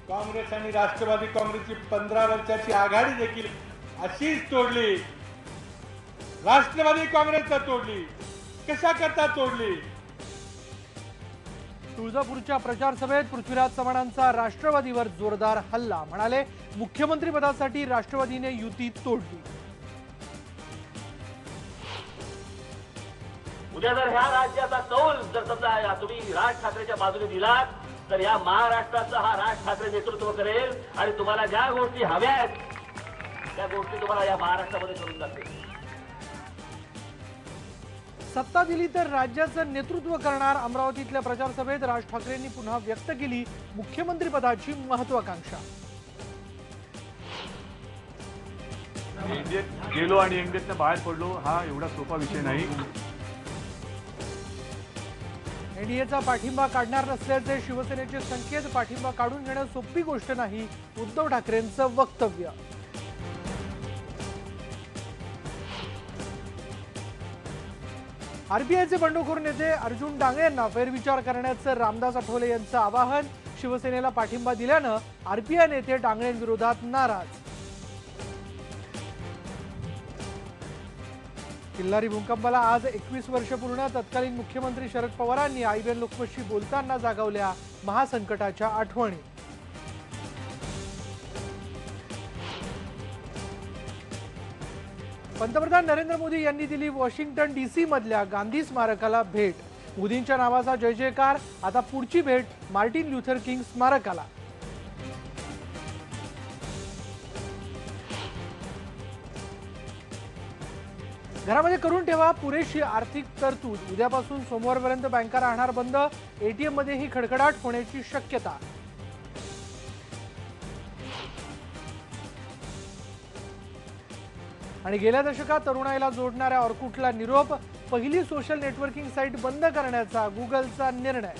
काँग्रेस आणि राष्ट्रवादी काँग्रेसची 15 वर्षाची आघाडी देखील अशीच तोडली. राष्ट्रवादी काँग्रेसचा तोडली. कशा करता तोडली? तुळजापूरच्या प्रचार सभेत पृथ्वीराज चव्हाणांचा राष्ट्रवादीवर जोरदार हल्ला. म्हणाले, मुख्यमंत्री पदासाठी राष्ट्रवादीने युती तोडली. उद्या जर ह्या राज्याचा कौल जर समजा तुम्ही राज ठाकरेच्या बाजूने दिलात तर या महाराष्ट्राचं हा राज ठाकरे नेतृत्व करेल आणि तुम्हाला ज्या गोष्टी हव्या आहेत त्या गोष्टी तुम्हाला या महाराष्ट्रामध्ये करून जातील. सत्ता दिली तर राज्याचं नेतृत्व करणार. अमरावतीतल्या प्रचार सभेत राज ठाकरेंनी पुन्हा व्यक्त केली मुख्यमंत्री पदाची महत्वाकांक्षा. एनडीएत गेलो आणि एनडीएतनं बाहेर पडलो हा एवढा सोपा विषय नाही. एनडीएचा पाठिंबा काढणार नसल्याचे शिवसेनेचे संकेत. पाठिंबा काढून घेणं सोपी गोष्ट नाही, उद्धव ठाकरेंचं वक्तव्य. आरपीआयचे बंडखोर नेते अर्जुन डांगे यांना फेरविचार करण्याचं रामदास आठवले यांचं आवाहन. शिवसेनेला पाठिंबा दिल्यानं आरपीआय नेते डांगेंविरोधात नाराज. किल्लारी भूकंपाला आज 21 वर्ष पूर्ण. तत्कालीन मुख्यमंत्री शरद पवारांनी आयबीएन लोकमतशी बोलताना जागवल्या महासंकटाच्या आठवणी. पंतप्रधान नरेंद्र मोदी यांनी दिली वॉशिंग्टन डीसी मधल्या गांधी स्मारकाला भेट. मोदींच्या नावाचा जय जयकार. आता पुढची भेट मार्टिन ल्युथर किंग स्मारकाला. घरामध्ये करून ठेवा पुरेशी आर्थिक तरतूद. उद्यापासून सोमवारपर्यंत बँका राहणार बंद. एटीएम मध्येही खडखडाट होण्याची शक्यता. आणि गेल्या दशकात तरुणाईला जोडणाऱ्या ऑर्कुटला निरोप. पहिली सोशल नेटवर्किंग साईट बंद करण्याचा गुगलचा निर्णय.